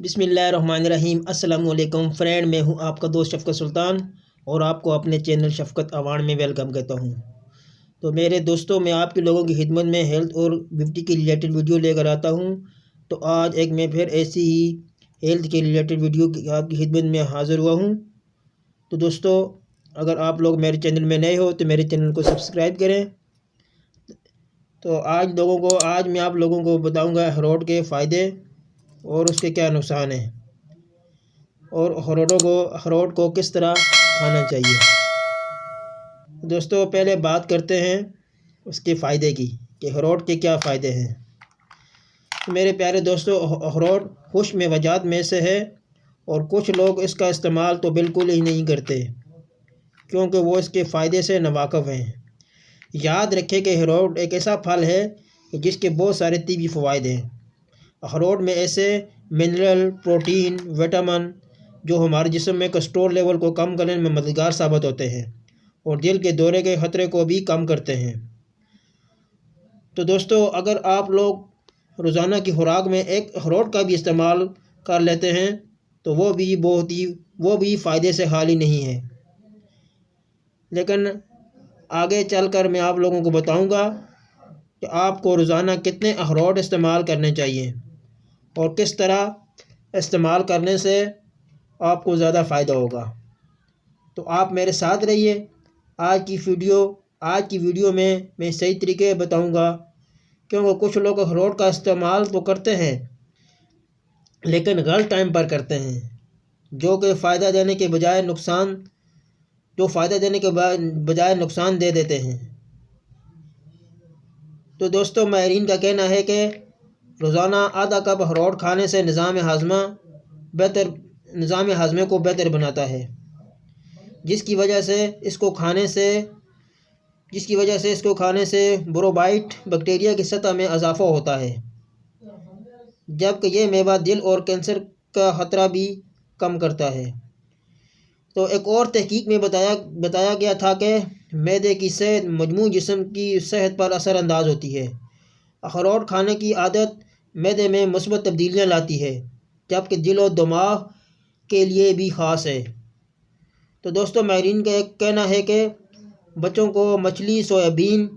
बिस्मिल्लाहिर्रहमानिर्रहीम। अस्सलाम वालेकुम फ्रेंड, मैं हूं आपका दोस्त शफ़क़त सुल्तान और आपको अपने चैनल शफ़क़त अवार्ड में वेलकम कहता हूं। तो मेरे दोस्तों, मैं आपके लोगों की खिदमत में हेल्थ और ब्यूटी के रिलेटेड वीडियो लेकर आता हूं। तो आज एक मैं फिर ऐसी ही हेल्थ के रिलेटेड वीडियो आपकी खिदमत में हाज़िर हुआ हूँ। तो दोस्तों, अगर आप लोग मेरे चैनल में नए हो तो मेरे चैनल को सब्सक्राइब करें। तो आज मैं आप लोगों को बताऊँगा अखरोट के फ़ायदे और उसके क्या नुकसान हैं और अखरोट को किस तरह खाना चाहिए। दोस्तों, पहले बात करते हैं उसके फ़ायदे की कि अखरोट के क्या फ़ायदे हैं। तो मेरे प्यारे दोस्तों, अखरोट खुश मेवजात में से है और कुछ लोग इसका इस्तेमाल तो बिल्कुल ही नहीं करते क्योंकि वो इसके फ़ायदे से नावाकिफ़ हैं। याद रखें कि अखरोट एक ऐसा फल है जिसके बहुत सारे तिब्बी फ़वाइद हैं। अखरोट में ऐसे मिनरल, प्रोटीन, विटामिन जो हमारे जिस्म में कोलेस्ट्रॉल लेवल को कम करने में मददगार साबित होते हैं और दिल के दौरे के ख़तरे को भी कम करते हैं। तो दोस्तों, अगर आप लोग रोज़ाना की खुराक में एक अखरोट का भी इस्तेमाल कर लेते हैं तो वो भी फ़ायदे से खाली नहीं है। लेकिन आगे चलकर मैं आप लोगों को बताऊंगा कि आपको रोज़ाना कितने अखरोट इस्तेमाल करने चाहिए और किस तरह इस्तेमाल करने से आपको ज़्यादा फ़ायदा होगा। तो आप मेरे साथ रहिए। आज की वीडियो में मैं सही तरीके बताऊंगा, क्योंकि कुछ लोग अखरोट का इस्तेमाल तो करते हैं लेकिन गलत टाइम पर करते हैं, जो फ़ायदा देने के बजाय नुकसान दे देते हैं। तो दोस्तों, माहिरीन का कहना है कि रोज़ाना आधा कप अखरोट खाने से निज़ाम हाज़मे को बेहतर बनाता है, जिसकी वजह से इसको खाने से ब्रोबाइट बैक्टीरिया की सतह में इजाफ़ा होता है, जबकि यह मेवा दिल और कैंसर का ख़तरा भी कम करता है। तो एक और तहकीक में बताया गया था कि मैदे की सेहत मजमू जिस्म की सेहत पर असरअंदाज होती है। अखरोट खाने की आदत मैदे में मुस्बत तब्दीलियाँ लाती है, जबकि दिल और दिमाग के लिए भी ख़ास है। तो दोस्तों, माहिरीन का एक कहना है कि बच्चों को मछली, सोयाबीन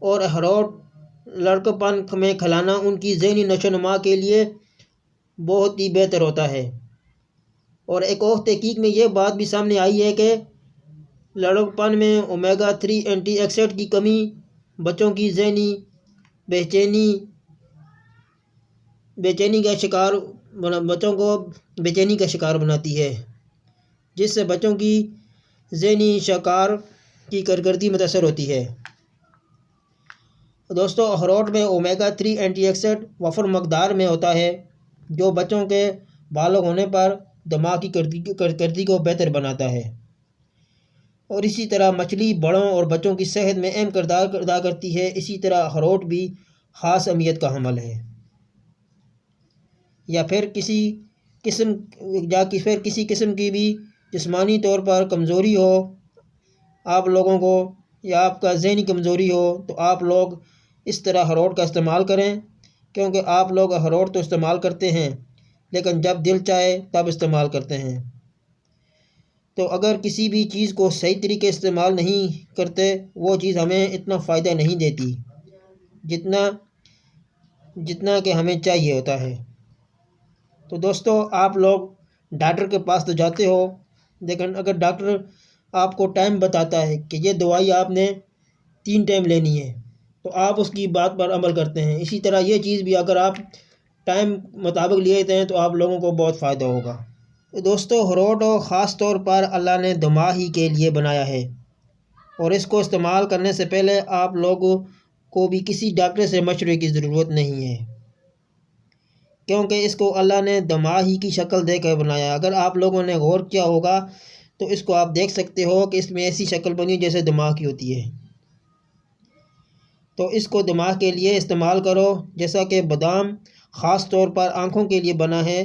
और अखरोट लड़कपन में खिलाना उनकी ज़हनी नशोनुमा के लिए बहुत ही बेहतर होता है। और एक और तहकीक में ये बात भी सामने आई है कि लड़कपन में ओमेगा 3 एंटीऑक्सीडेंट की कमी बच्चों को बेचैनी का शिकार बनाती है, जिससे बच्चों की ज़हनी शिकार की कारकर्दगी मुतासर होती है। दोस्तों, अखरोट में ओमेगा 3 एंटीऑक्सीडेंट वफर मकदार में होता है, जो बच्चों के बालग होने पर दिमाग की कारकर्दगी को बेहतर बनाता है। और इसी तरह मछली बड़ों और बच्चों की सेहत में अहम किरदार अदा करती है। इसी तरह अखरोट भी ख़ास अहमियत का हामिल है। या फिर किसी किस्म की भी जिस्मानी तौर पर कमज़ोरी हो आप लोगों को, या आपका ज़हनी कमज़ोरी हो, तो आप लोग इस तरह अखरोट का इस्तेमाल करें, क्योंकि आप लोग अखरोट तो इस्तेमाल करते हैं लेकिन जब दिल चाहे तब इस्तेमाल करते हैं। तो अगर किसी भी चीज़ को सही तरीके से इस्तेमाल नहीं करते, वो चीज़ हमें इतना फ़ायदा नहीं देती जितना कि हमें चाहिए होता है। तो दोस्तों, आप लोग डॉक्टर के पास तो जाते हो, लेकिन अगर डॉक्टर आपको टाइम बताता है कि ये दवाई आपने 3 टाइम लेनी है, तो आप उसकी बात पर अमल करते हैं। इसी तरह ये चीज़ भी अगर आप टाइम मुताबिक लिए हैं तो आप लोगों को बहुत फ़ायदा होगा। तो दोस्तों, अखरोट ख़ास तौर पर अल्लाह ने दिमाग ही के लिए बनाया है और इसको इस्तेमाल करने से पहले आप लोगों को भी किसी डॉक्टर से मशवरे की ज़रूरत नहीं है, क्योंकि इसको अल्लाह ने दिमाग ही की शक्ल देकर बनाया। अगर आप लोगों ने गौर किया होगा तो इसको आप देख सकते हो कि इसमें ऐसी शक्ल बनी जैसे दिमाग की होती है। तो इसको दिमाग के लिए इस्तेमाल करो, जैसा कि बादाम ख़ास तौर पर आँखों के लिए बना है।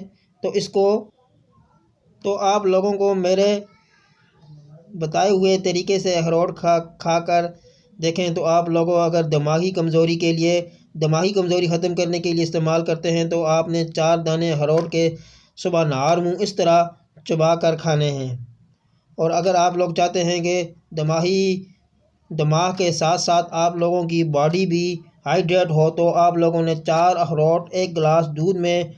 तो आप लोगों को मेरे बताए हुए तरीके से अखरोट खाकर देखें, तो आप लोगों अगर दिमागी कमज़ोरी ख़त्म करने के लिए इस्तेमाल करते हैं, तो आपने 4 दाने अखरोट के सुबह नहार मुँह इस तरह चबा कर खाने हैं। और अगर आप लोग चाहते हैं कि दिमाग के साथ साथ आप लोगों की बॉडी भी हाइड्रेट हो, तो आप लोगों ने 4 अखरोट 1 गिलास दूध में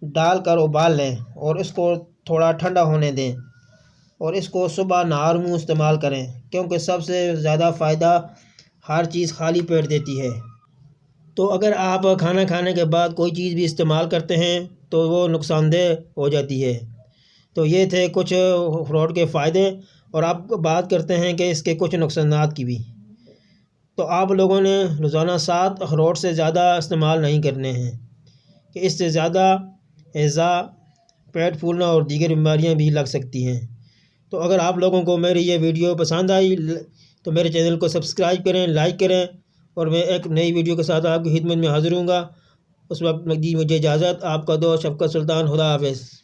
डालकर उबाल लें और इसको थोड़ा ठंडा होने दें और इसको सुबह नहार मुँह इस्तेमाल करें, क्योंकि सबसे ज़्यादा फ़ायदा हर चीज़ खाली पेट देती है। तो अगर आप खाना खाने के बाद कोई चीज़ भी इस्तेमाल करते हैं तो वो नुकसानदेह हो जाती है। तो ये थे कुछ अखरोट के फ़ायदे, और आप बात करते हैं कि इसके कुछ नुकसानात की भी। तो आप लोगों ने रोज़ाना 7 अखरोट से ज़्यादा इस्तेमाल नहीं करने हैं, कि इससे ज़्यादा हैज़ा, पेट फूलना और दीगर बीमारियां भी लग सकती हैं। तो अगर आप लोगों को मेरी ये वीडियो पसंद आई तो मेरे चैनल को सब्सक्राइब करें, लाइक करें, और मैं एक नई वीडियो के साथ आपकी खिदमत में हाज़िर हूँगा। उस वक्त दी मुझे इजाज़त। आपका दोस्त शफ़क़त सुल्तान। खुदा हाफ़िज़।